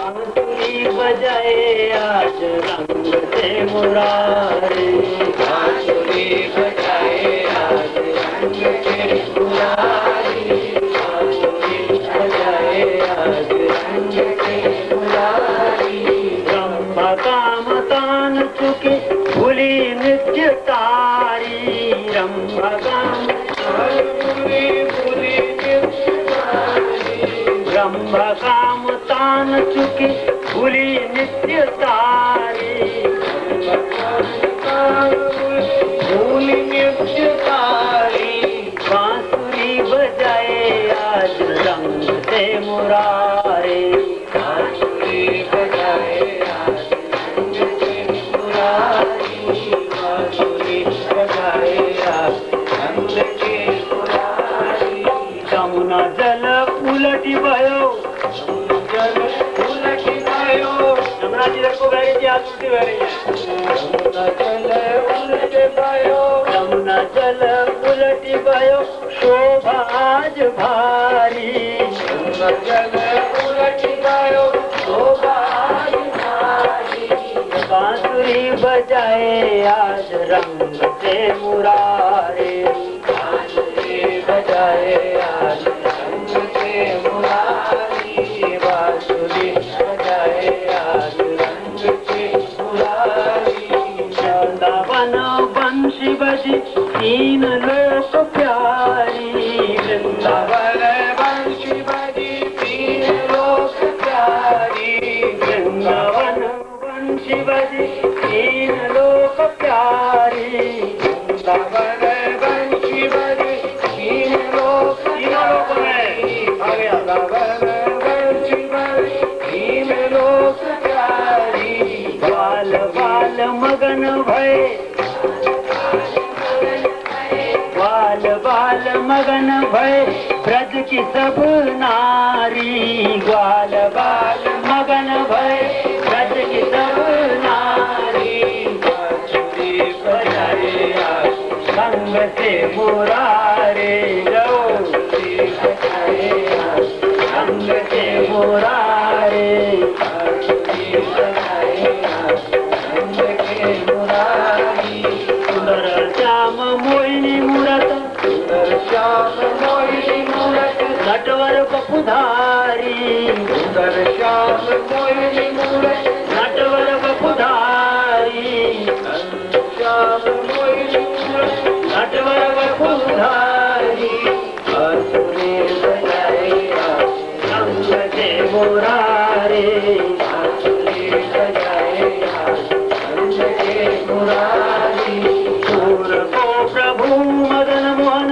बांसुरी बजाए आज रंग से मुरारी, बांसुरी बजाए आज रंग से मुरारी, बांसुरी बजाए आज रंग से मुरारी। ब्रह्म काम तान चुके भूली नित्य तारी, ब्रह्म काम भूली नित्य तारी, ब्रह्म काम तान चुके भूली नित्य तारी, भूली नित्य तारी। बांसुरी बजाए आज रंग से मुरारी, बांसुरी बजाए आज रंग से मुरारी, बांसुरी बजाए आज रंग से मुरारी। जमुना जल उलटी भयो, जल उलटी भयो, जमुना जी देखो बह रही आज उल्टी बह रही है। जमुना जल उलटी भयो, जमुना जल उलटी भयो, शोभा आज भारी, जमुना जल उलटी भयो, शोभा आज भारी। बांसुरी बजाए आज रंग से मुरारी, बांसुरी बजाए आज रंग से मुरारी, बांसुरी बजाए आज रंग से मुरारी। वृंदावन बंशी बजी तीन लोक प्यारी, वृंदावन बंशी बजी तीन लोक प्यारी, वृंदावन बंशी बजी तीन लोक प्यारी, वृंदावन बंशी बजी तीन लोक, तीनों लोक में आ गया, वृंदावन बंशी बजी तीन लोक प्यारी। बाल बाल मगन भय, बाल बाल मगन भय ब्रज की सब नारी, बाल बाल मगन भय ब्रज की सब नारी। बांसुरी बजाए आज संग से मुरारी, बांसुरी बजाए आज संग से मुरारी, बांसुरी बजाए आज संग से मुरारी। सुंदर श्याम मोहिनी मूरत, सुंदर श्याम मोहिनी मूरत, नटवर बपुधारी, सुंदर श्याम मोहिनी मूरत, नटवर बपुधारी, श्याम मोहिनी मूरत, नटवर बपुधारी। बांसुरी बजाए आज रंग से मुरारी, बांसुरी बजाए आज रंग से मुरारी। सूर को प्रभु मदन मोहन,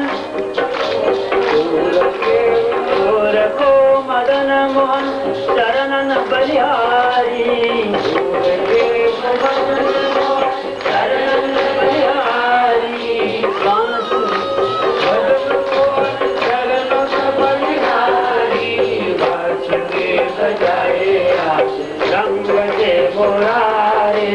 सूर को मदन मोहन चरणन बलिहारी, सूर के मदन मोहन चरणन बलिहारी। बांसुरी चरणन बलिहारी, बांसुरी बजाए आज रंग से मुरारी,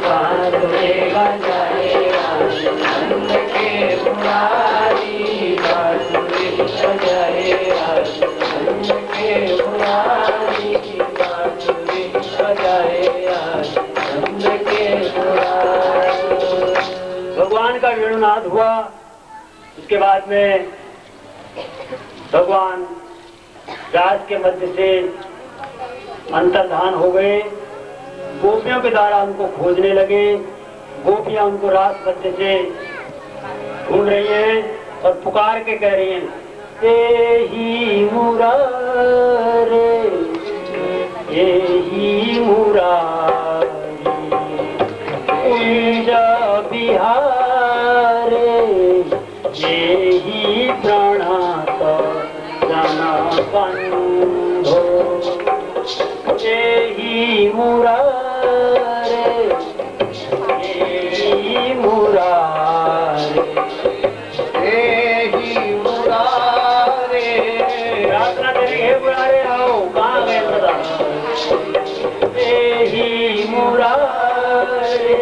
बांसुरी बजाए आज रंग से मुरारी, बांसुरी बजाए आज रंग से मुरारी, बांसुरी बजाए आज रंग से मुरारी। भगवान का वेणुनाद हुआ, उसके बाद में भगवान राज के मध्य से अंतर्धान हो गए, गोपियों के द्वारा उनको खोजने लगे, गोपियां उनको रास मध्य से ढूंढ रही हैं और पुकार के कह रही हैं, एही मुरारे, एही मुरारी, कुंज बिहारे, एही प्रणत जनबंधो, एही मुरारे, एही मुरारे, एही मुरारे। प्रार्थना करेंगे, मुरारे आओ, कहाँ गए सदा? एही मुरारे,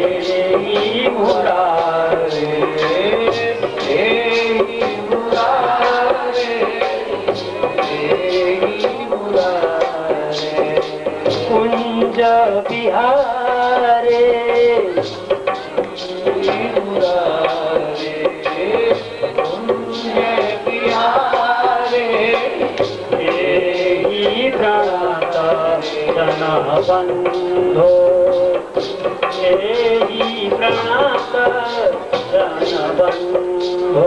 एही मुरारे, एही मुरारे, एही मुरारे। कुंज बिहारे ही प्रणत जन बंधो ही प्रणत जन बंधो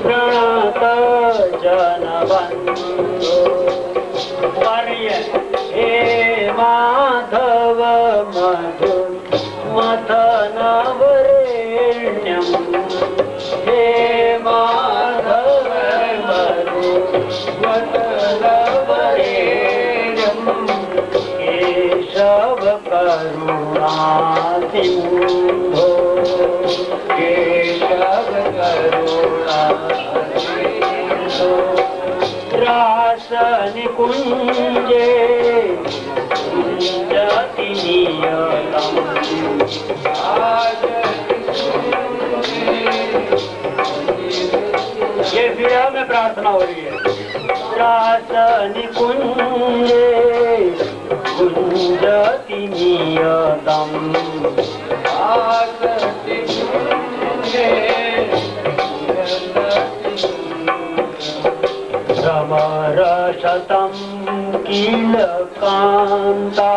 प्रणत जन बंधो हे माधव मधु मथन वरेण्यम हे माधव मधु मथन वरेण्यम केशव करुणा सिंधो केशव करुणा सिंधो रास निकुंजे कुंजति नियतम ये विरह में प्रार्थना हो रही है। रास निकुंजे कुंजति नियतम भ्रमरशतं किल कान्ता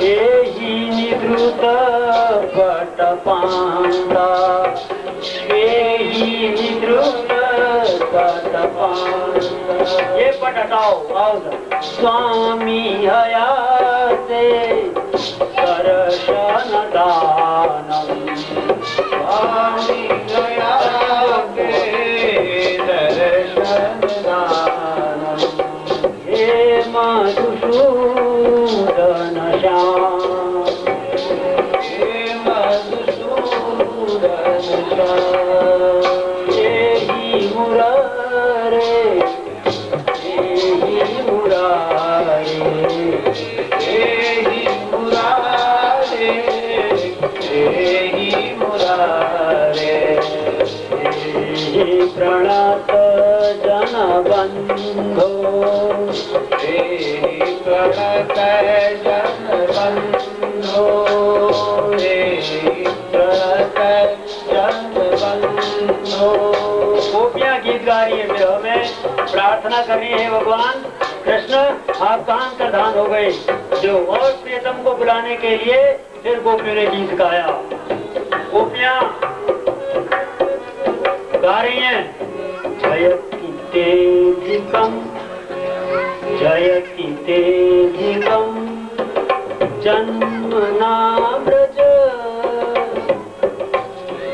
एहि निद्रुत पटपान्ता एहि निद्रुत पटपान्ता ये पट हटाओ स्वामी हयाते दर्शन दानम स्वामी हयाते दर्शन दानम हे मधुसूदन श्याम हे मधुसूदन श्याम एहि मुरारे एहि मुरारे एहि मुरारे एहि मुरारे एहि प्रणत जन बंधो एहि प्रणत जन बंधो एहि प्रणत जन बंधो। गोपियां गीत गा रही है विरह में, प्रार्थना कर रही है भगवान कृष्ण आप कहाँ अंतर्धान हो गए। जो और प्रियतम को बुलाने के लिए फिर गोपियों ने गीत गाया। गोपियां गा रही हैं जयति तेधिकम जयति तेधिकम जन्मना व्रज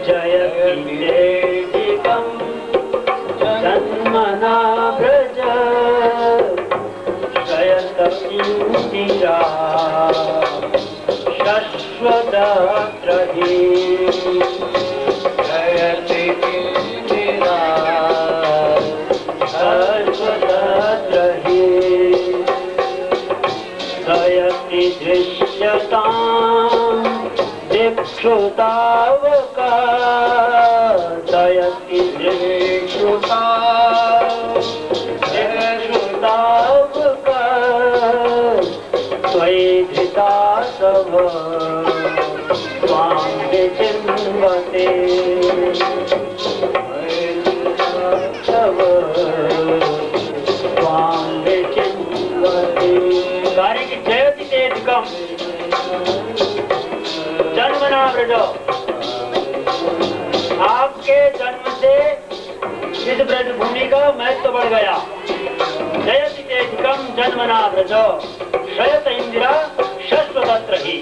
जयति तेधिकम जन्मना व्रज शयतइन्दिरा शश्वतत्रहि जयति इंदिरा शश्वतत्रहि जयति दृश्यतां दिक्षुतावका जयति दृश्युता दिक्षुतावका त्वयि धृता सव त्वां विचिन्वते सव त्वां विचिन्वते। गाने की जयति तेधिकम जन्मना व्रज आपके जन्म से इस ब्रज भूमि का महत्व बढ़ गया। जयति तेधिकम जन्मना व्रज शयत इंदिरा शश्वतत्र ही।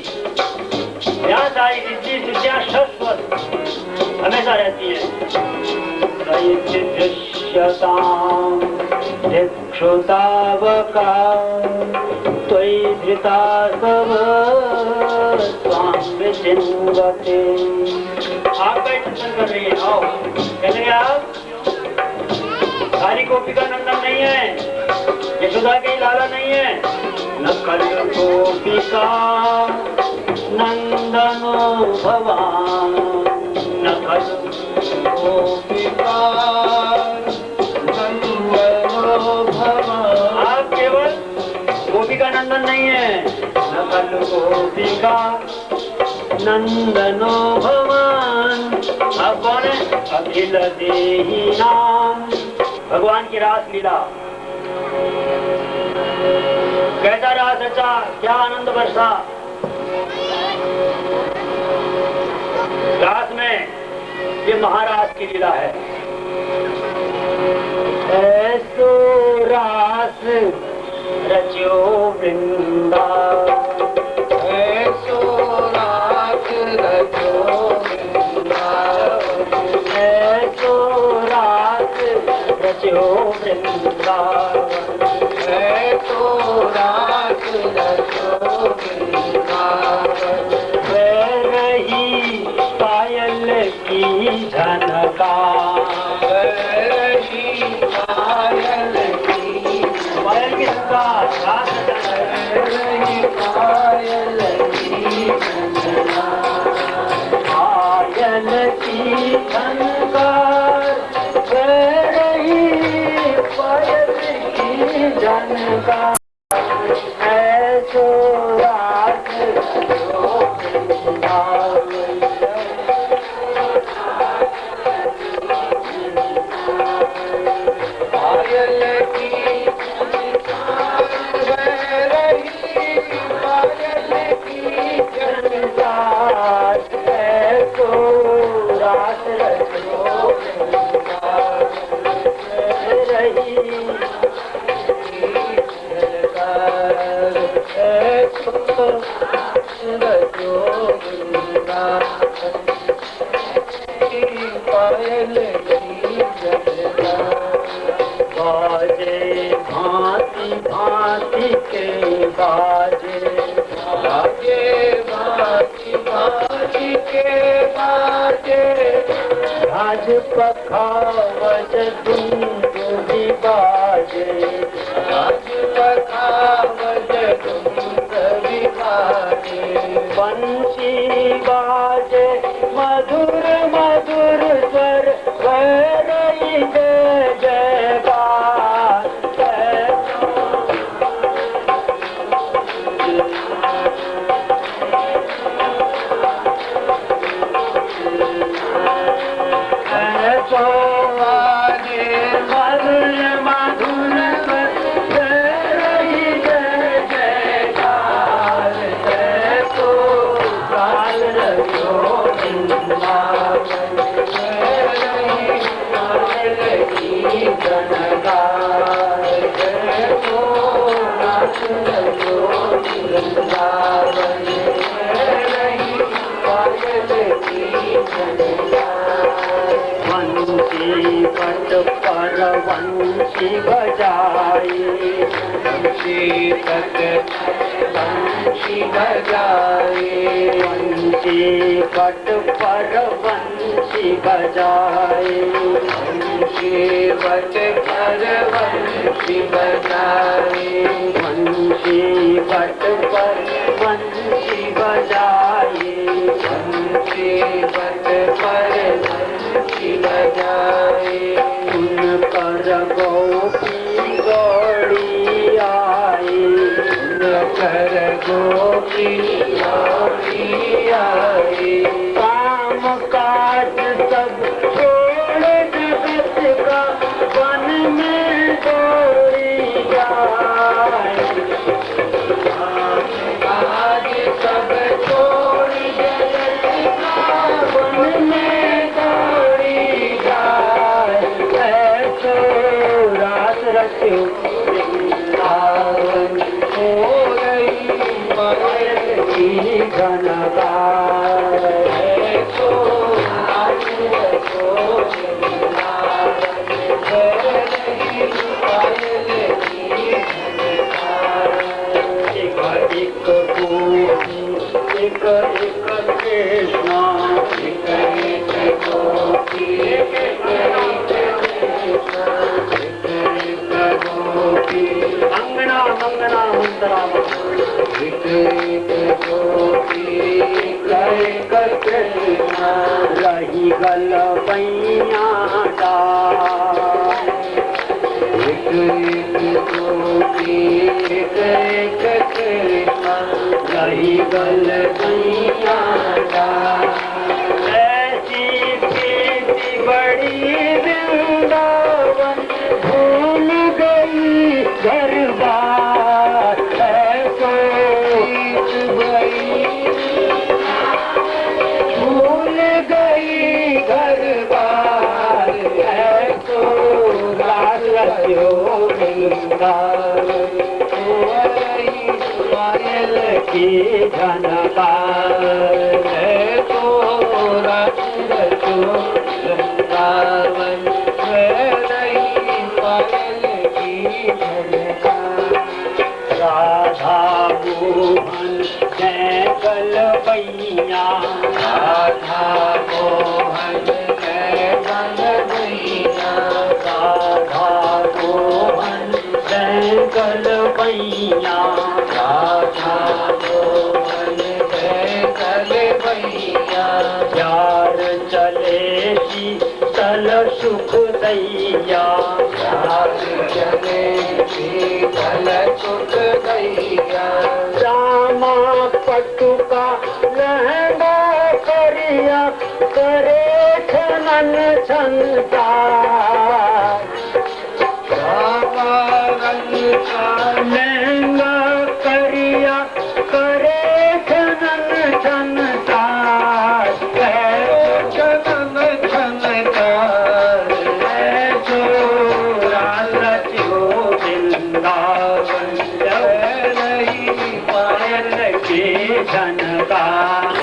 यहाँ सारी रिद्धि सिद्धियां शाश्वत हमेशा रहती है। दृश्यतां दिक्षुतावका त्वयि धृता सव त्वां विचिन्वते। आपका चिंतन कर रही है। आओ कहने आप सारी गोपिका नंदन नहीं है, यशोदा के लाला नहीं है, न कलयुग गोपिका नंदनो भवान नखल गोपिका नंदनो भवान। आप केवल गोपिका नंदन नहीं है, नखल गोपिका नंदनो भवान। अब कौन है? अखिल देही नाम, भगवान की रास लीला। कैसा रास रचा, क्या आनंद बरसा। रास में ये महाराज की लीला है। ऐसो रास रचो वृंदावन, ऐसो रास रचो वृंदावन, ऐसो रास रचो वृंदावन, ऐसो रास रचो वृंदावन। रही पायल की झनकार, रही पायल की, पायल की झनकार, रही पायल की झनकार, पायल की झनकार, रही पायल की झनकार। ऐसो रास रचो वृंदावन, पायल की झनकार, रही पायल की झनकार। ऐसो रास रचो वृंदावन, रही पायल की झनकार। बाजे भांति भांति के बाजे, बाजे भांति भांति के बाजे, राज पखावज दुंदुभी बाजे, राज पखावज दुंदुभी बाजे। बंसी बाजे मधुर मधुर स्वर, रही जय जयकार। ऐसो बाजे मधुर मधुर स्वर, रही जय जयकार। ऐसो रास रचो वृंदावन, रही पायल की झनकार। ऐसो रास रचो वृंदावन, रही पायल की झनकार। वंशी पट पर वंशी बजाई, वंशी पट वंशी बजाई, वंशी पट पर वंशी बजाई, वंशी पट पर वंशी बजाई, वंशी पट पर वंशी बजाई, वंशी पट पर वंशी बजाई। उन पर गोपी गौड़ी आई, उन पर गोपी गौड़ी आई। काम काज सब छोड़ जगत का, वन में दौड़ी जाए। काम काज सब छोड़ जगत का, वन में दौड़ी जाए। ऐसो रास रचो वृंदावन, हो रही पायल की झनकार। ऐसो रास रचो वृंदावन, हो रही पायल की झनकार। एक एक गोपी, एक एक कृष्णा, एक एक गोपी, एक एक कृष्णा, एक एक गोपी। अंगना मंगना मंगना एक एक गोपी एक कृष्ण रही गल पैया एक एक गोपी एक कृष्ण रही गल पैया ऐसी प्रीति बड़ी वृंदावन भूल गई घर बार ऐसो भूल गई घर बार ऐसो रास रचो वृंदावन पायल की झनकार ऐसो रास रचो वृंदावन पायल की झनकार राधा मोहन जय कल बैया राधा मोहन जय कन्हैया राधा मोहन जय कल बैया राधा मोहन जय कन्हैया प्यार चले शीतल सुख दैया प्यार चले शीतल सुख दैया श्यामा पटुका लहंगा करिया करे खनन छंता रामा रंग का लहंगा करिया करे खनन छंता कनन छनकार ऐसो रास रचो वृंदावन नहीं पायल के झनकार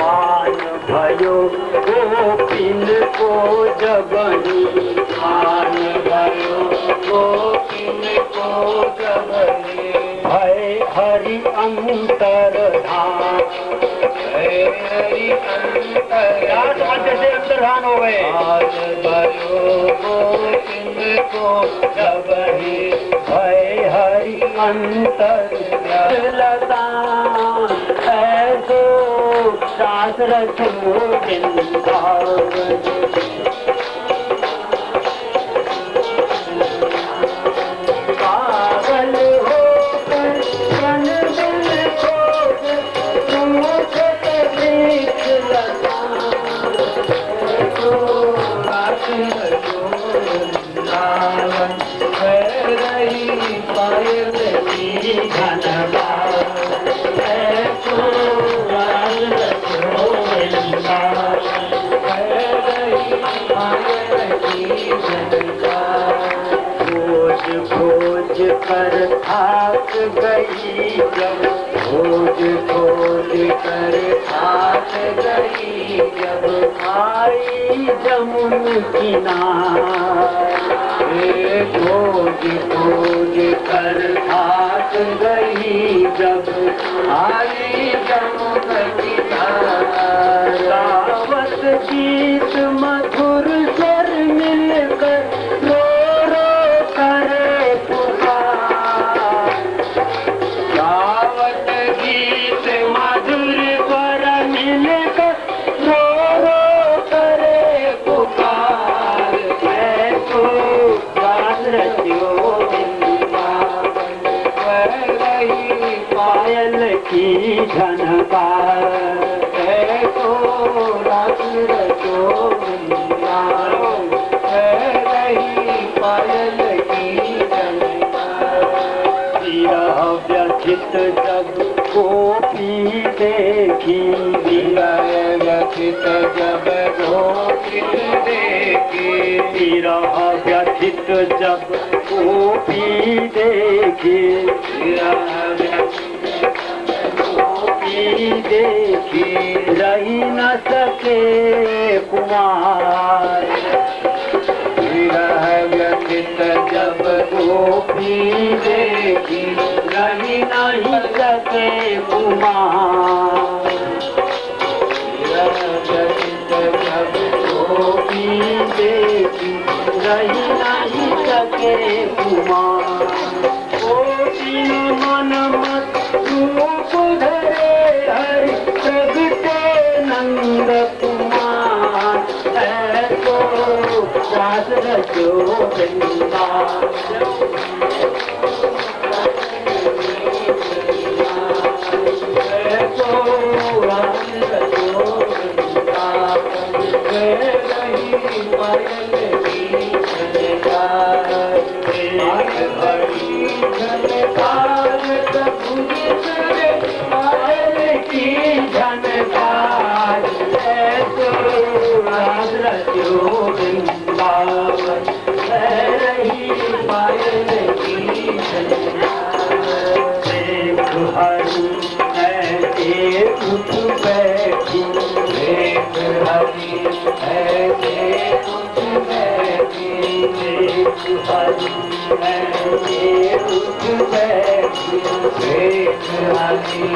मान भयो गोपिन को जबनी मान भयो गोपिन को जबने भय हरि अंतर धाम हरि रात मध्य से अंतर्धान हो गए मान भयो गोपिन को जबने भय हरि अंतर लता ऐसो शास्त्र छो वृंदावन पागल होकर मन दिल खोज मुझे देख लगा तो रात रचो वृंदावन रही पायल की धनबाद ऐसो रास रचो वृंदावन रही पायल की झनकार खोज खोज कर थाक गई जब खोज खोज कर हाथ गई जब आई जमुन किनार खोज खोज कर हाथ गई जब आई जमुन किनार गावत गीत मधुर स्वर मिलकर रो रो करे पुकार गावत गीत मधुर स्वर मिलकर रो रो करे पुकार ऐसो रास रचो वृंदावन रही पायल की झनकार ऐसो रास रचो वृंदावन रही पायल की झनकार विरह व्यथित जब गोपी देखी विरह व्यथित जब गोपिन देखी विरह व्यथित जब गोपी देखी विरह व्यथित गोपी देखी रही न सके कुमार विरह व्यथित जब गोपी देखी रही नहीं सके कुमार विरह व्यथित जब गोपी देखी रही नहीं सके कुमार गोपीन मन मत रूप धरे हरि प्रगटे नंद कुमार ऐसो रास रचो वृंदावन ऐसो रास रचो वृंदावन रही पायल की झनकार झनकार प्रभु पायल की झनकार ऐसो रास रचो वृंदावन रही पायल की झनकार देख हरि ऐसे उठ बैठी देख हरि ऐसे उठ बैठी देख हरि ऐसे उठ बैठी देख हरि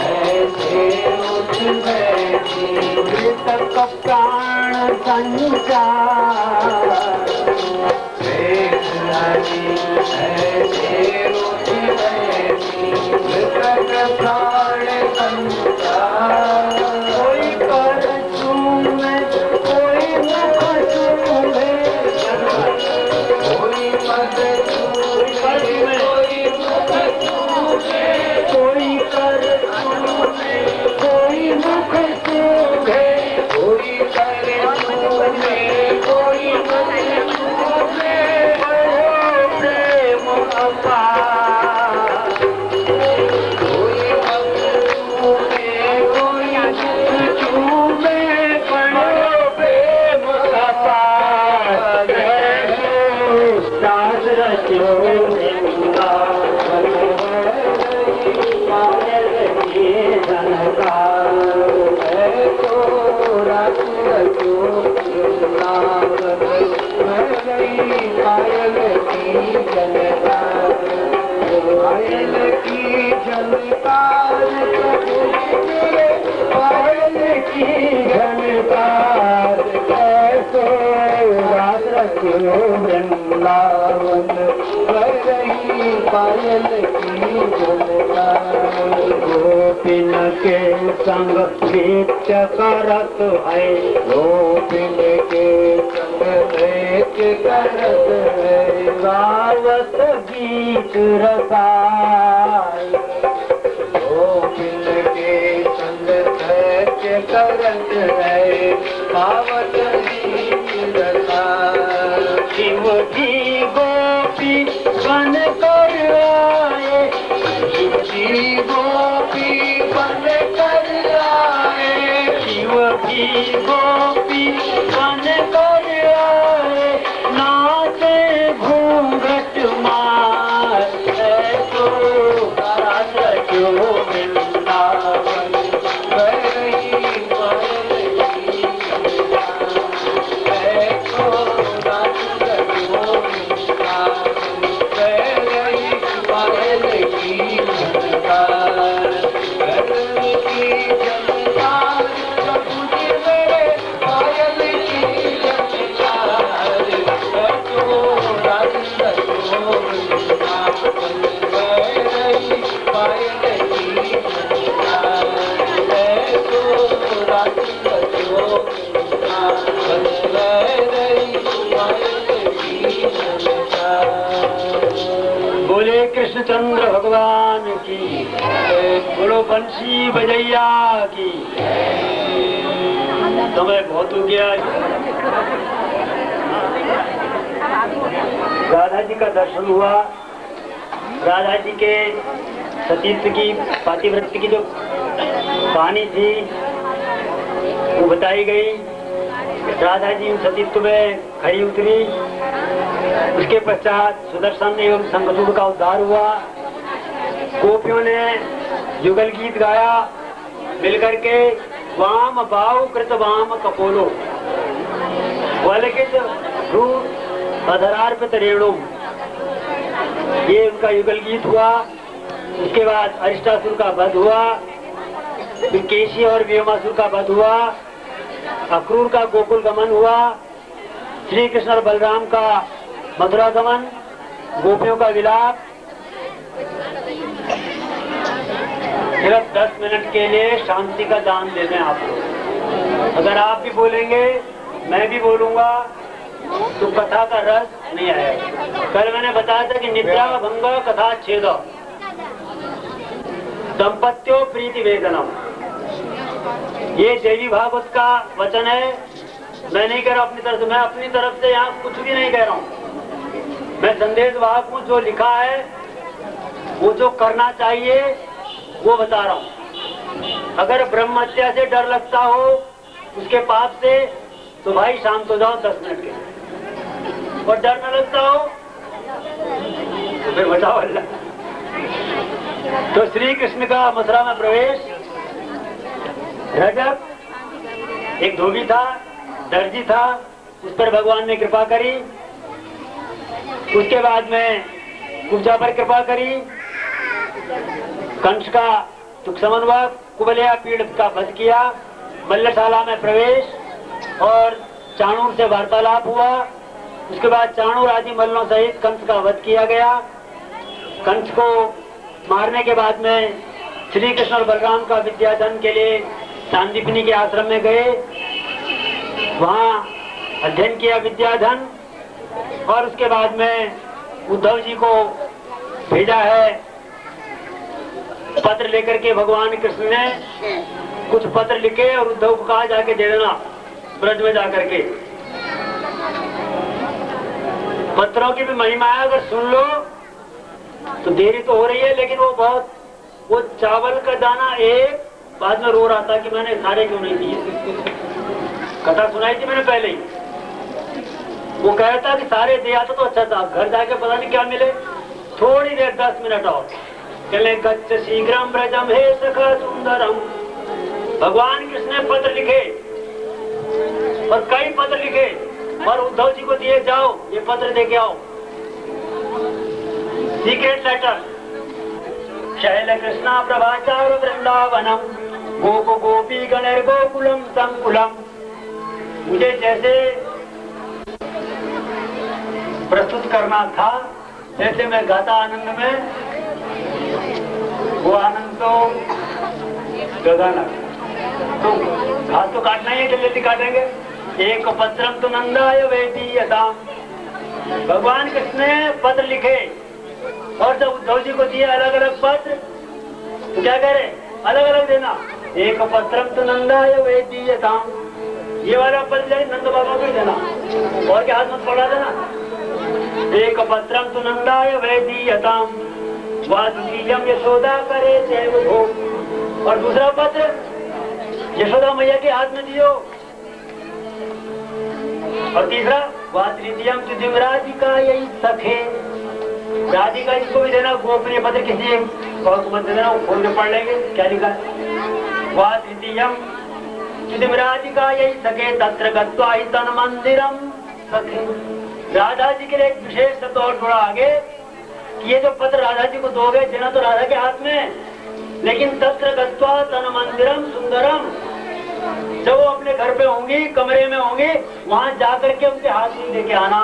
ऐसे उठ बैठी मृतक प्राण संचार देख हरि ऐसे उठ बैठी मृतक प्राण संचार कोई कर चूमे कोई मुख चूमे कोई मत चूमे कोई मुख चूमे कोई कर चूमे कोई मुख चूमे कोई कर चूमे कोई मत चूमे प्रेम अपार कोई मत चूमे कोई मुख चूमे प्रेम अपार दास रचो वृंदावन पायल की झनकार ऐसो रास रचो वृंदावन पायल की झनकार पायल की झनकार पायल की झनकार ऐसो रास रचो वृंदावन रही पायल की झनकार गोपिन के संग नृत्य करत है गोपिन के संग नृत्य करत है गावत गीत रसाय गोपिन के संग नृत्य करत है गावत गीत रसाय शिव जी गोपी बन कर आए शिव जी गोपी बन कर आए शिव जी गोपी बन कर आए नाचे घूंघट मार ऐसो रास रचो वृंदावन रही पायल की झनकार ऐसो रास रचो वृंदावन रही पायल की झनकार की झनकार प्रभु जी मेरे पायल की झनकार ऐसो रास रचो वृंदावन रही पायल की झनकार ऐसो रास रचो वृंदावन रही पायल की झनकार बोले कृष्णचंद्र भगवान की बोलो बंशी बजैया की समय बहुत हो गया राधा जी का दर्शन हुआ राधा जी के सतीत्व की पातिव्रत्य की जो कहानी थी वो बताई गई राधा जी सतीत्व में खरी उतरी उसके पश्चात सुदर्शन एवं शंखचूड़ का उद्धार हुआ गोपियों ने युगल गीत गाया मिलकर के वाम बाहु कृत वाम कपोलो वलकित अधरार्पित रेणु ये उनका युगल गीत हुआ। उसके बाद अरिष्टासुर का वध हुआ, फिर केशी और व्योमासुर का वध हुआ, अक्रूर का गोकुल गमन हुआ, श्री कृष्ण और बलराम का मथुरा गमन, गोपियों का विलाप, सिर्फ 10 मिनट के लिए शांति का दान दे दें आप लोग। अगर आप भी बोलेंगे, मैं भी बोलूंगा, तो कथा का रस नहीं आएगा। कल मैंने बताया था कि निद्रा भंग कथा छेद दंपत्यो प्रीति वेदनम, ये देवी भागवत का वचन है। मैं नहीं कह रहा अपनी तरफ से, मैं अपनी तरफ से यहाँ कुछ भी नहीं कह रहा हूँ। मैं संदेश वाहक हूँ, जो लिखा है वो जो करना चाहिए वो बता रहा हूँ। अगर ब्रह्म हत्या से डर लगता हो, उसके पाप से, तो भाई शांत हो जाओ 10 मिनट के। और डर न लगता हो तो फिर बचाओ अल्लाह। तो श्री कृष्ण का मथुरा में प्रवेश। रजब एक धोबी था, दर्जी था, उस पर भगवान ने कृपा करी। उसके बाद में कुब्जा पर कृपा करी। कंस का दुष्मन हुआ, कुबलिया पीड़ का वध किया, मल्लशाला में प्रवेश और चाणूर से वार्तालाप हुआ। उसके बाद चाणूर आदि मल्लों सहित कंस का वध किया गया। कंस को मारने के बाद में श्री कृष्ण और बलराम का विद्याधन के लिए सांदीपनी के आश्रम में गए, वहां अध्ययन किया विद्याधन। और उसके बाद में उद्धव जी को भेजा है पत्र लेकर के। भगवान कृष्ण ने कुछ पत्र लिखे और उद्धव को कहा जाके दे देना ब्रज में जाकर के। पत्रों की भी महिमा है, अगर सुन लो तो देरी तो हो रही है, लेकिन वो चावल का दाना एक बाद में रो रहा था कि मैंने सारे क्यों नहीं दिए। कथा सुनाई थी मैंने पहले ही। वो कह रहा था कि सारे दिया तो अच्छा था, घर जाके पता नहीं क्या मिले। थोड़ी देर 10 मिनट और चले। गच्छ शीघ्रम ब्रजम हे सखा सुंदरम। भगवान कृष्ण ने पत्र लिखे और कई पत्र लिखे और उद्धव जी को दिए, जाओ ये पत्र दे के आओ, सीक्रेट लेटर। शैल कृष्णा प्रभाचार वृंदावनम गोप गोपी गणर गोकुलम संकुलम। मुझे जैसे प्रस्तुत करना था, जैसे मैं गाता आनंद में, वो आनंद तो गगन। तो घास तो काटना ही है, जल्दी काटेंगे। एक पत्रम तो नंदाय वेदीयता। भगवान कृष्ण ने पत्र लिखे और जब उद्धव जी को दिए अलग अलग पत्र, तो क्या कह रहे, अलग अलग देना। एक पत्रम तो नंदाय वेदीयता, ये वाला पत्र नंद बाबा को ही देना, और क्या हाथ मत पड़ा देना। एक पत्रम तो नंदाय वेदीयताम वासुकीयम यशोदा करे जैव भोग। और दूसरा पत्र यशोदा मैया के हाथ में दियो। और तीसरा वात्रियम तुझिम राधिका यही सखे। राधिका जी को भी देना। गोपनीय पत्र किसी को मत देना, वो खोल के पढ़ लेंगे क्या लिखा है। वात्रियम तुझिम राधिका यही सखे तत्र गत्वा ही तन मंदिरम सखे। राधा जी के लिए एक विशेष शब्द और थोड़ा आगे, ये जो पत्र राधा जी को दोगे, देना तो राधा के हाथ में, लेकिन तत्र गत्वा तन मंदिरम सुंदरम। जब वो अपने घर पे होंगी, कमरे में होंगी, वहां जाकर के उनके हाथ में लेके आना।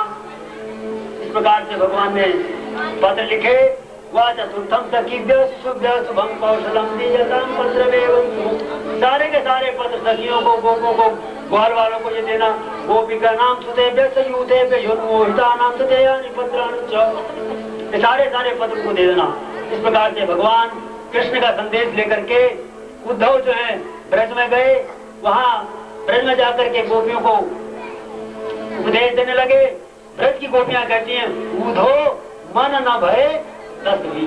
इस प्रकार से भगवान ने पत्र लिखे। वह चतुर्थम सखीभ्य शिशुभ्य शुभम कौशलम दीयताम पत्रमेवं। सारे के सारे पत्र सखियों को, गोपों को, ग्वाल वालों को ये देना। गोपिका नाम सुदेभ्य सयूथेभ्य योन्मोहिता नाम सुदेयानि पत्राणि च। ये सारे पत्र को दे देना। इस प्रकार से भगवान कृष्ण का संदेश लेकर के उद्धव जो है ब्रज में गए। वहां ब्रज में जाकर के गोपियों को उपदेश देने लगे। ब्रज की गोपियां कहती हैं, उद्धो मन न भय दस भी।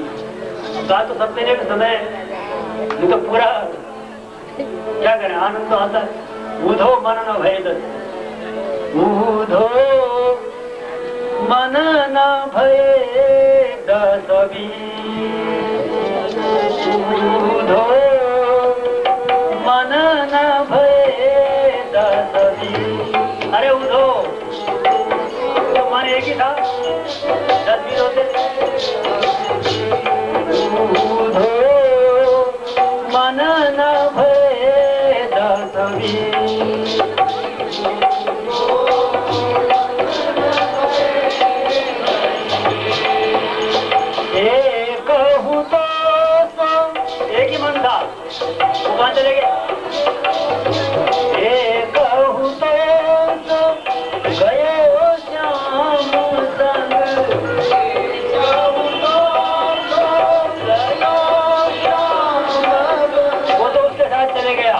गा तो सब देने के समय ये तो पूरा क्या करें, आनंद तो आता है। उद्धो मन न भय दस, उद्धो मन न भय दस भी। उद्धो मन न भय दस भी। अरे उद्धो तो मन एक ही था, 10 भी होते। उद्धो मन न भय दस भी। एक ही मन था, वो कहाँ चले गए? कहूँ तो गए श्याम संग, वो तो उसके साथ चले गया।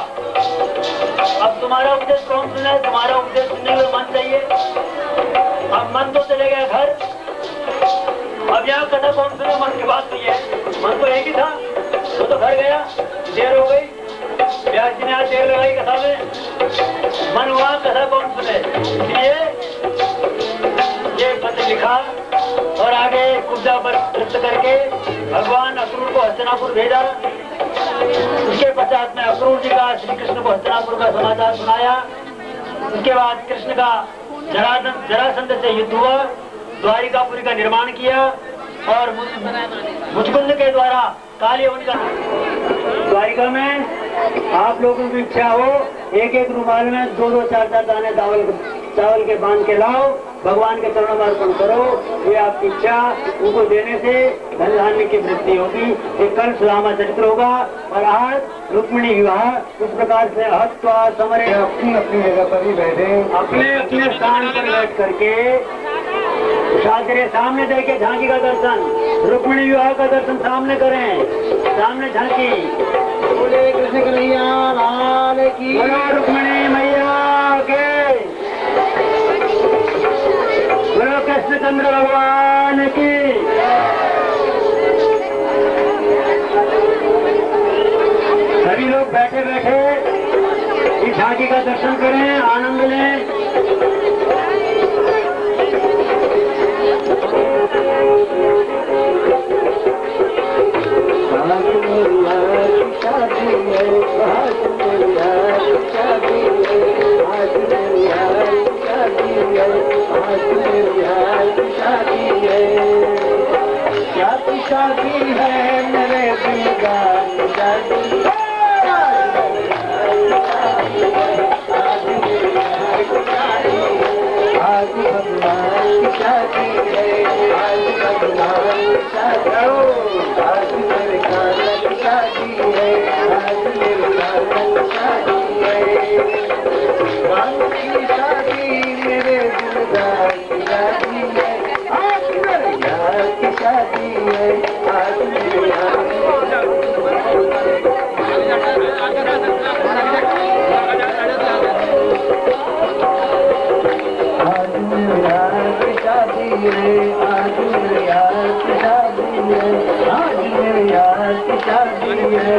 अब तुम्हारा उपदेश कौन सुना? तुम्हारा उपदेश सुनने में मन चाहिए। अब मन तो चले गया घर, अब यहाँ कथा कौन सुने? मन की बात नहीं है, मन तो एक ही था, वो तो घर गया, देर हो गई, व्यास जी ने आज देर लगाई कथा में, मन हुआ कथा कौन सुने। इसलिए ये पत्र लिखा और आगे कुब्जा पर नृत्य करके भगवान अक्रूर को हस्तिनापुर भेजा। उसके पश्चात में अक्रूर जी का श्री कृष्ण को हस्तिनापुर का समाचार सुनाया। उसके बाद कृष्ण का जरासंध से युद्ध हुआ, द्वारिकापुरी का निर्माण किया और मुचकुंद के द्वारा काली उनका। द्वारिका में आप लोगों की इच्छा हो, एक एक रुमाल में 2-2, 4-4 दाने चावल के बांध के लाओ, भगवान के चरणों में अर्पण करो। ये आपकी इच्छा, उनको देने से धन धान्य की वृद्धि होगी। ये कल सुदामा चरित्र होगा और आज रुक्मिणी विवाह। उस प्रकार से हत्वा समरे अपनी अपनी जगह पर ही बैठे, अपने अपने स्थान पर बैठ करके शास्त्रे सामने देखे झांकी का दर्शन, रुक्मिणी विवाह का दर्शन सामने करें, सामने झांकी। बोले कृष्ण कन्हैया लाल की, बोलो रुक्मिणी मैया के, बोलो कृष्णचंद्र भगवान की। सभी लोग बैठे बैठे इस झांकी का दर्शन करें, आनंद लें। शादी है मेरे दिल का, आज भगवान की शादी है, आज भगवान की शादी, आज मेरे कान्हा की शादी है, आज मेरे कान्हा की शादी है। भगवान की शादी मेरे दिलदार की शादी है, आज मेरे यार की शादी है, आज मेरे यार आज मेरे यार की शादी है, आज मेरे यार की शादी है,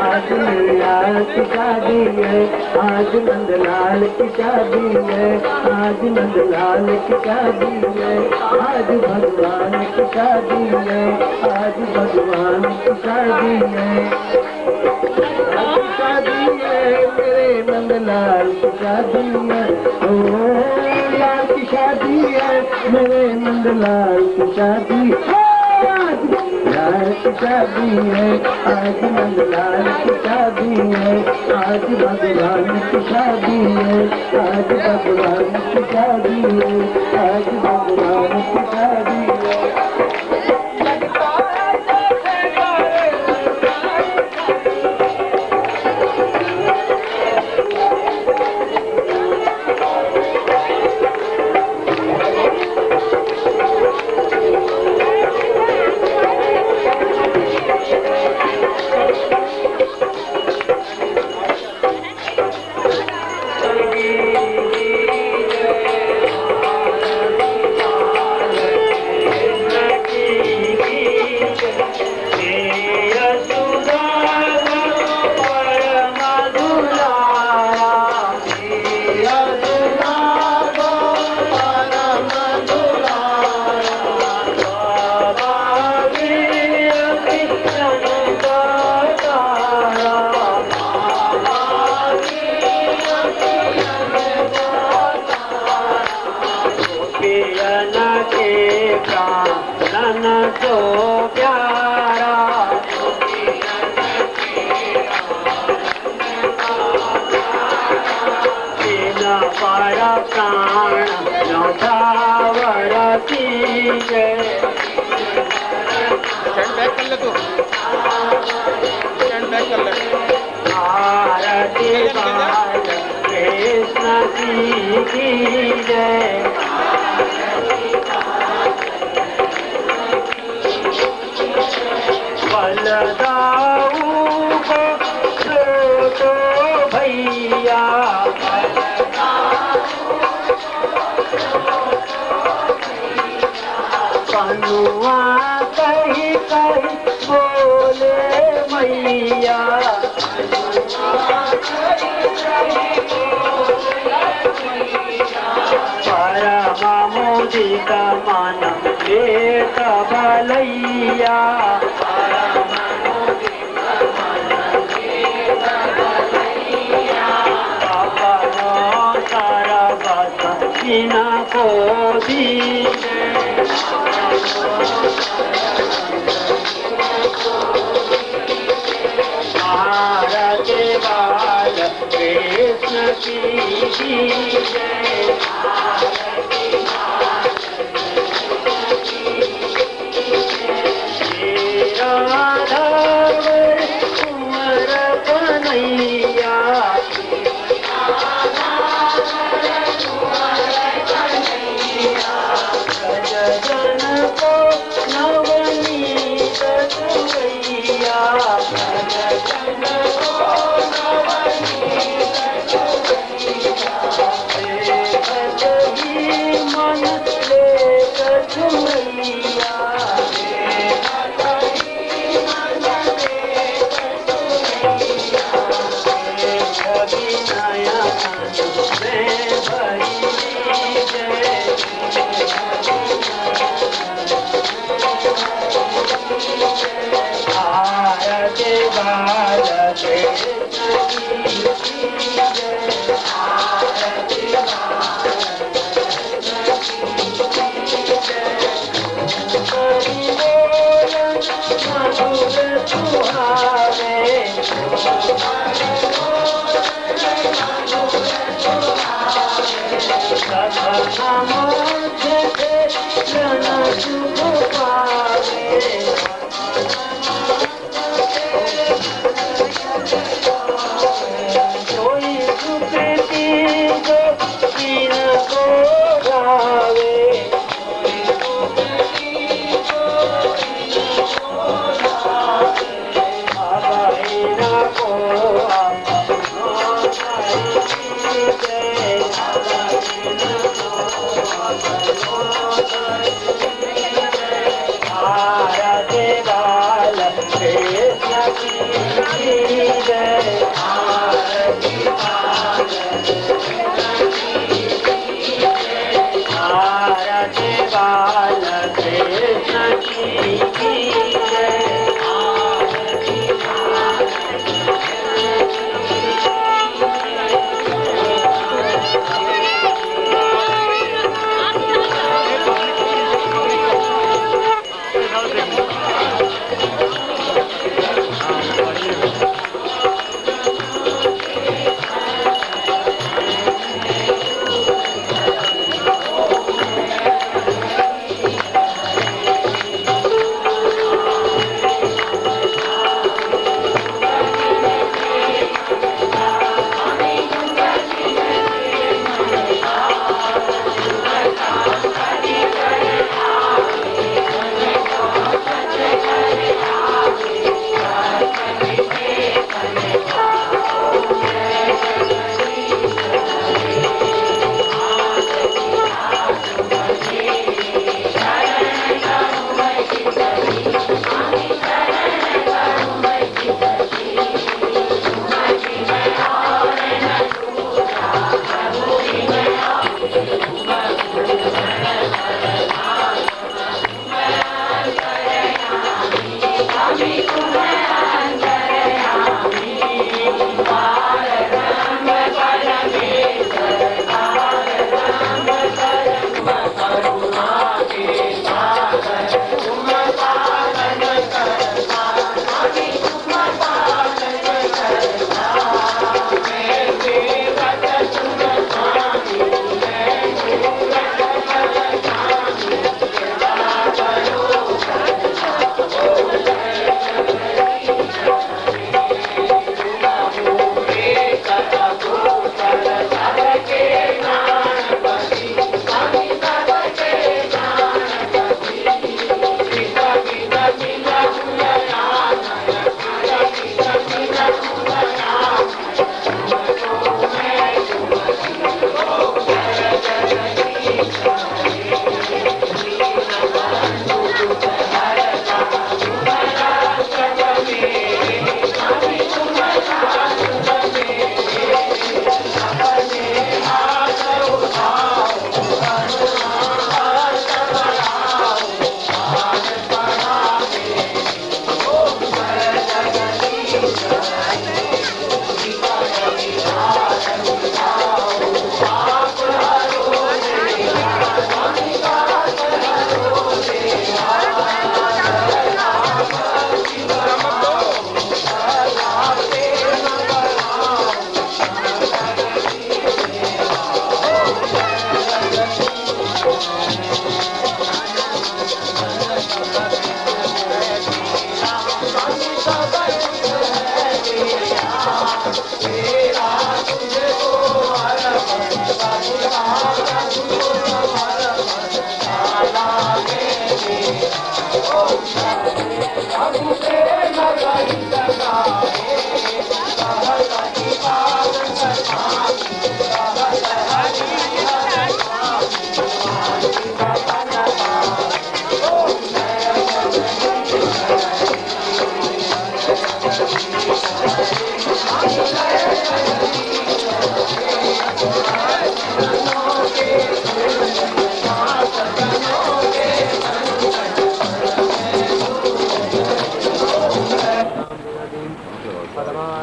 आज मेरे यार की शादी है, आज नंदलाल की शादी है, आज नंदलाल की शादी है, आज भगवान की शादी है, आज भगवान की शादी है। शादी है मेरे नंदलाल की शादी है, ओ लाल की शादी है, मेरे नंदलाल की शादी, आज लाल की शादी है, आज नंदलाल की शादी है, आज भगवान की शादी है, आज भगवान की शादी है, आज भगवान की शादी है। की जय। बलदाऊ को छोटो भैया, कनुआ कही कही बोले मैया, परमा मोदित मन लेत भलैया, अपनो सरबत बिना को दीजे। भारत बाल कृष्ण की जय। राधव कुंवर कन्हैया, जन को नवनीत गैया, मन लेत झुमैया,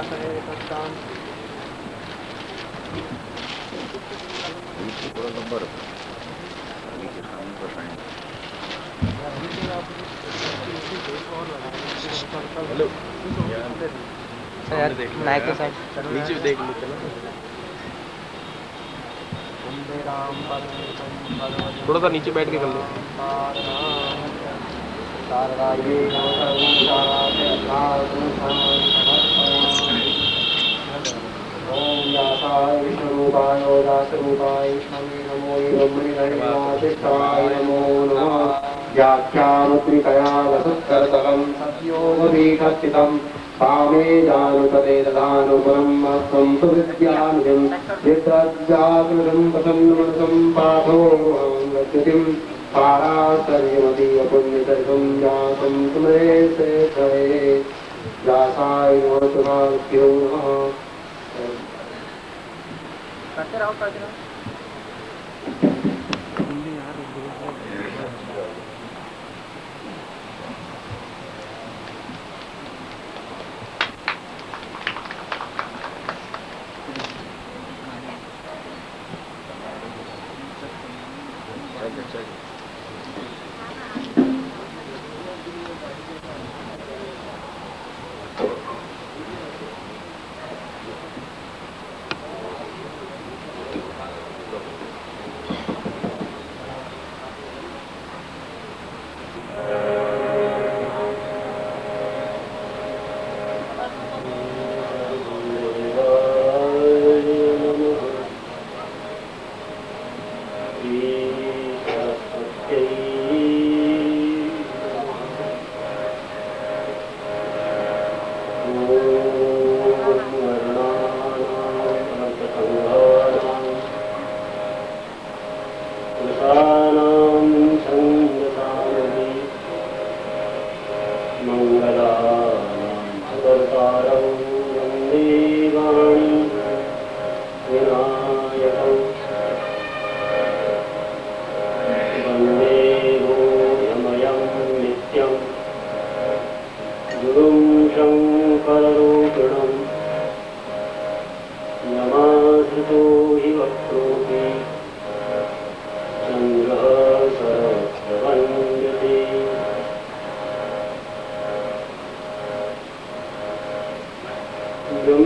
हेलो यार नायक के साथ नीचे देख लेते ना, थोड़ा सा नीचे बैठ के कर लो। ओम व्यासाय विष्णुरूपाय दासरूपाय विष्णवे नमो ब्रह्मणिनाशिष्ठाय नमो नमः। व्याख्यामुद्रिकया वसत्करतलं सत्योपवीठस्थितं कामे जानुतले दधानुपुरं महत्त्वं सुविद्यानुजं यद्राज्यात्मजं प्रसन्नमनसं पाठोऽहं गच्छतिं पाराशर्यमतीव पुण्यचरितं जातं सुमरे शेषये व्यासाय नमो नमः। करते रहो करते रहो।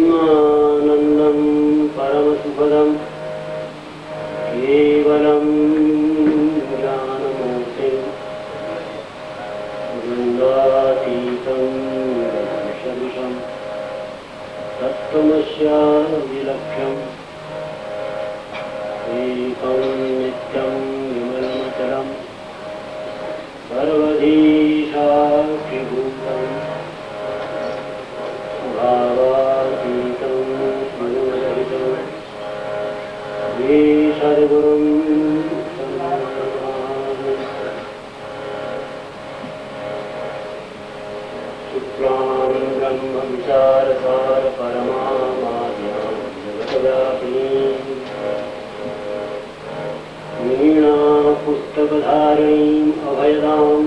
ब्रह्मानन्दं परमसुखदं केवलं ज्ञानमूर्तिं वृन्दातीतं सदृशं तत्त्वमस्याविलक्ष्यम् एकं नित्यं विमलमचलं सर्वधी साक्षिभूतम् भावातीतं मनोरहितं मे सद्गुरुं शुक्लां ब्रह्मविचारसार परमामाद्यां जगद्व्यापिनीं वीणापुस्तकधारिणीम् अभयदाम्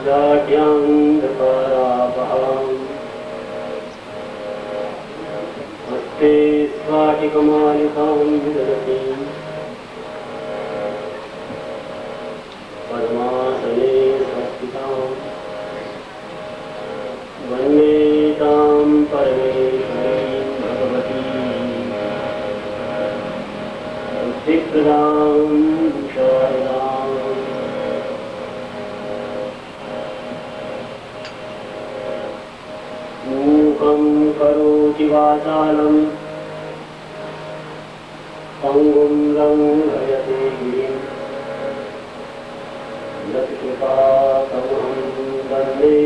जाड्यान्धकारापहाम् हस्ते स्फाटिकमालिकां विदधतीं पद्मासने संस्थितां वन्दे तां परमेश्वरीं भगवतीं बुद्धिप्रदां शारदाम् मूकं करोति वाचालं पङ्गुं लङ्घयते गिरिं यत्कृपातमहं वन्दे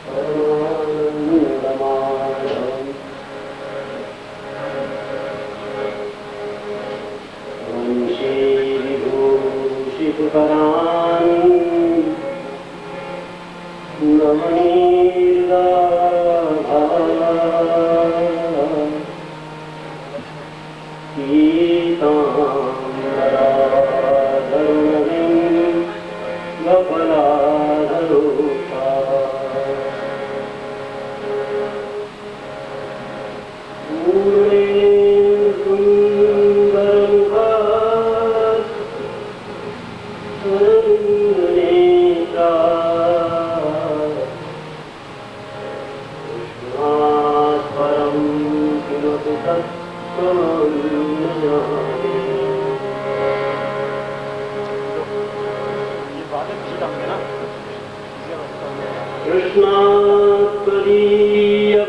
परमानन्दमाधवम् वंशे विभूषितकरान् कृष्णात्तरीय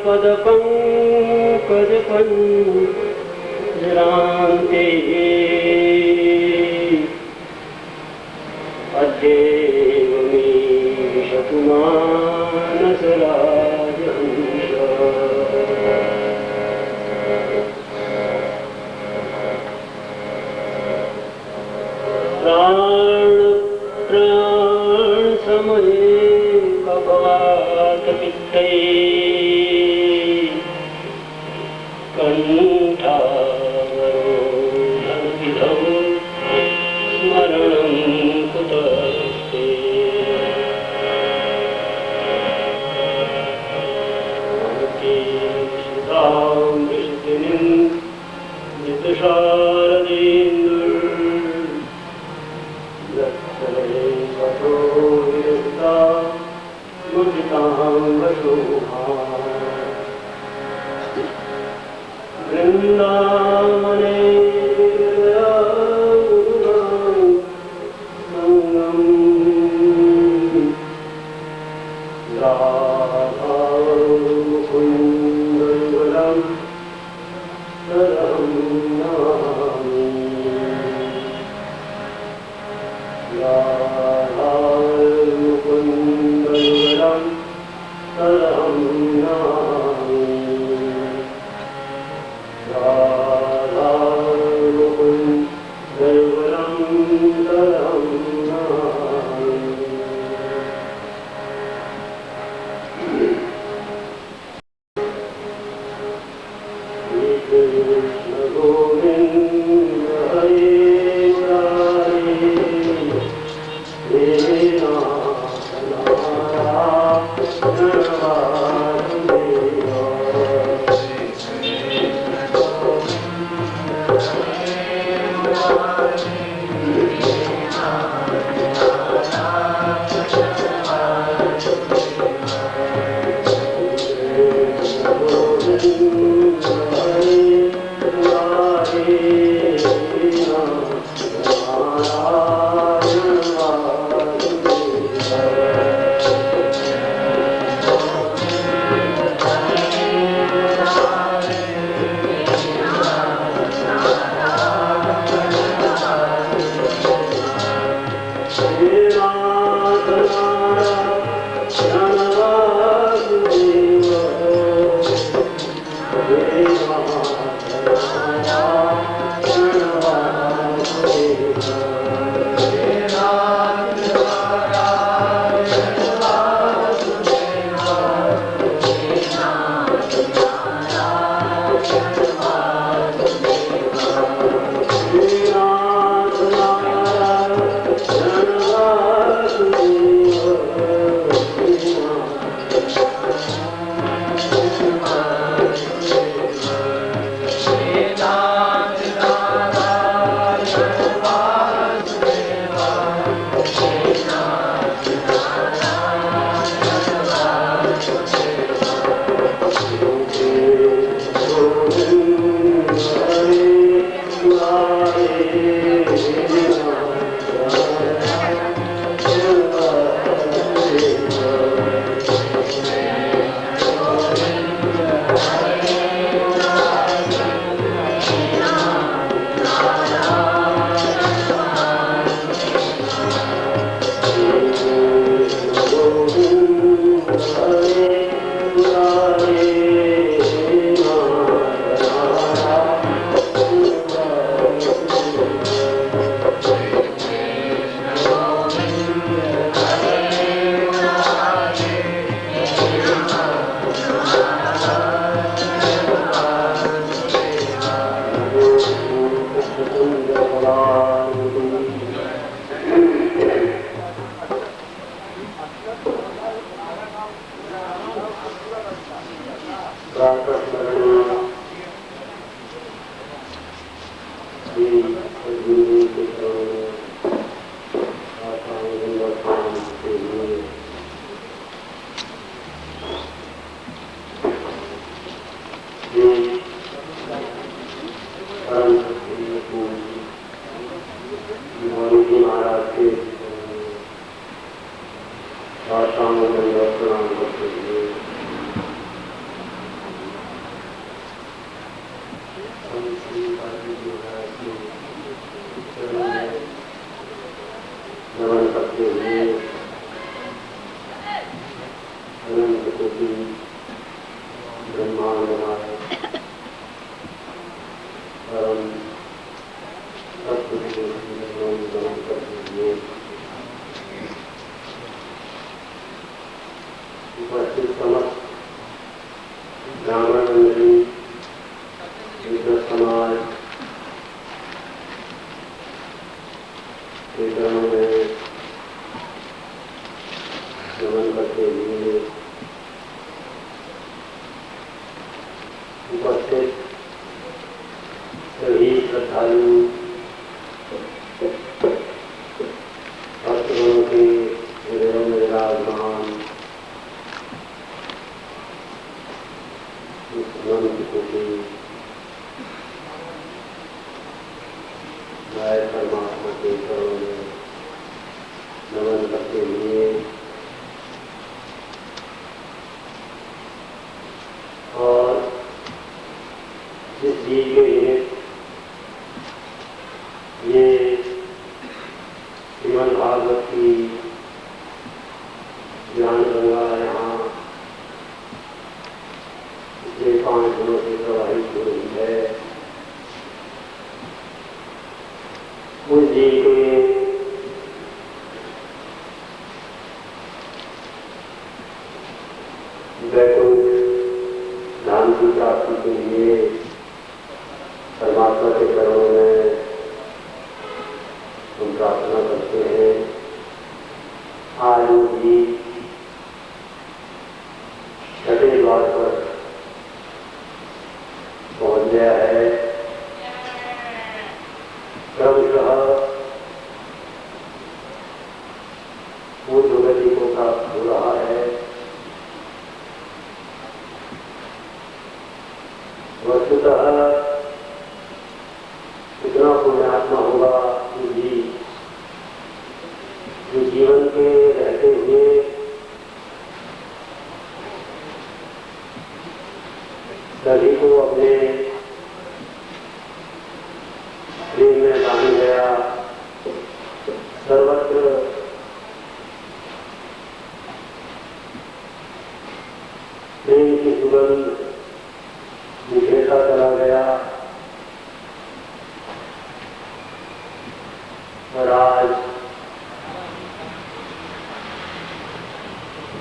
पद पंकज पंजरान्ते अद्यैव मे विशतु मानसराजहंस। प्राण समये कपवात पित्ते कंठावरोधन विधौ स्मरणं कुतस्ते। सुतां वृष्टिनीं नितशारदीन्दुर्लक्षणे वशो विरक्ता मुदितां वशोहा। वृन्दावने महाराज के दंडवत प्रणाम करते हुए हम श्री पार्टी जी महाराज के चरणों में नमन करते हुए अनंत कोटि ब्रह्मांड नायक परम तत्व को नमन करते हुए उपस्थित समस्त ब्राह्मण मंडली, विद्वत समाज के चरणों में नमन करते हुए उपस्थित सभी श्रद्धालु भक्तगणों के हृदयों में विराजमान मैं परमात्मा के चरणों में नमन करते हुए और जिस जी के निमित्त ये श्रीमद् भागवत की ज्ञान गंगा यहाँ पिछले 5 दिनों से प्रवाहित हो रही है, उस जी के वैकुंठ धाम की प्राप्ति के लिए परमात्मा के चरणों में हम प्रार्थना करते हैं। आज वो जी छठे द्वार पर पहुंच गया है। क्रमशः पूर्ण गति को प्राप्त हो रहा है। वस्तुतः इतना पुण्यात्मा होगा कि जो जीवन के रहते हुए सभी को अपने प्रेम में बांध गया, सर्वत्र प्रेम की सुगंध बिखेरता चला गया और आज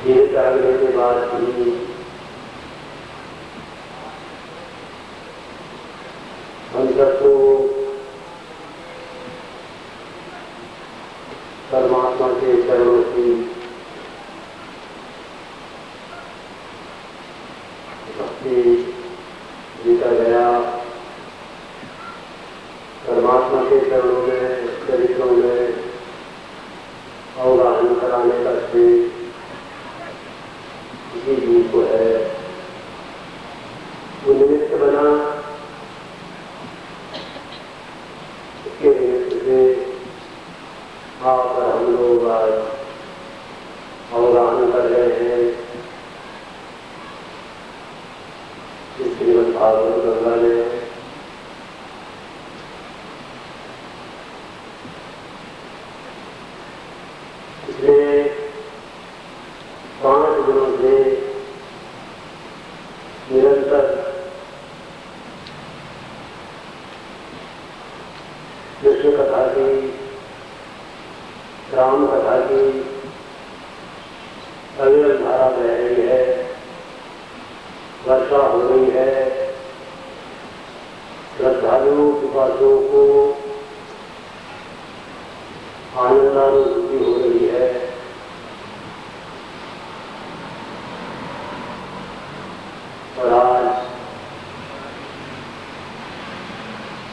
धीरे जागने के बाद भी हम सबको परमात्मा के चरणों की भक्ति जीता गया। परमात्मा के चरणों में चरित्रों में अवगाहन कराने का श्रेय इसी जीव को है। वो निमित्त बना, इसके निमित्त से आकर हम लोग आज अवगाहन कर रहे हैं। इस श्रीमद् भागवत गंगा में पिछले 5 दिनों से निरंतर कृष्ण कथा की, राम कथा की अविरल धारा बह रही है, वर्षा हो रही है। श्रद्धालुओं पिपासुओं को आनंदानुभूति हो रही है। और आज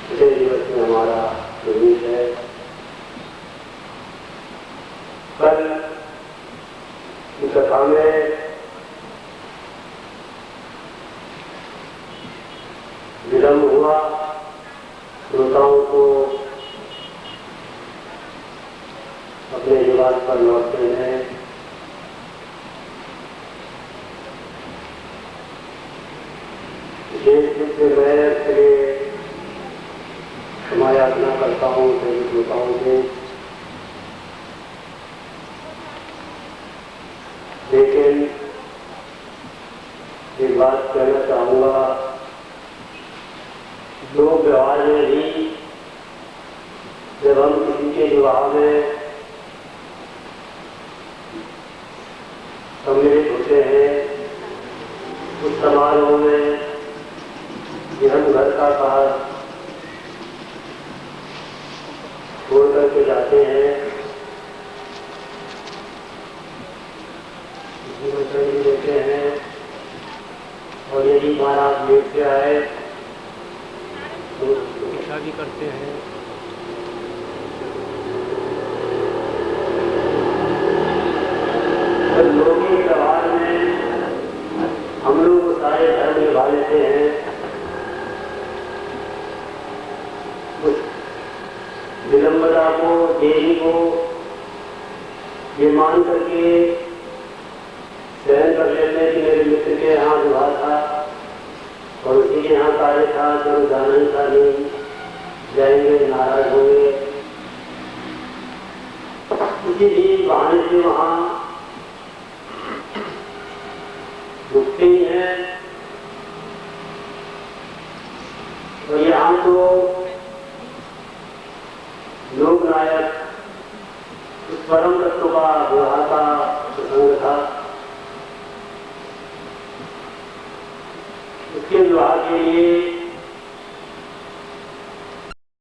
छठे दिवस में हमारा प्रवेश है। कल की कथा में विलंब हुआ, श्रोताओं को अपने निवास पर लौटते हैं देश से मैं तेरे क्षमा याचना करता हूँ तेरी श्रोताओं से। लेकिन एक बात कहना चाहूंगा, लोक व्यवहार में भी जब हम किसी के विवाह में सम्मिलित होते हैं, उस समारोह में कि हम घर का कार्य छोड़ करके जाते हैं, किसी को चढ़ी देते हैं, और यदि महाराज लेट से आए तो शादी करते हैं। तो लोगी व्यवहार में हम लोग सारे धर्म निभा लेते हैं। उस विलंबता को, देरी को ये मान करके सहन कर लेते कि मेरे मित्र के यहाँ विवाह था और उसी के यहाँ कार्य था, तो जाना ही था, नहीं जाएंगे, नाराज होंगे। किसी भी बहाने से वहाँ रुकते ही हैं। और यहाँ तो लोकनायक उस परम तत्व का विवाह का प्रसंग था। उसके विवाह के लिए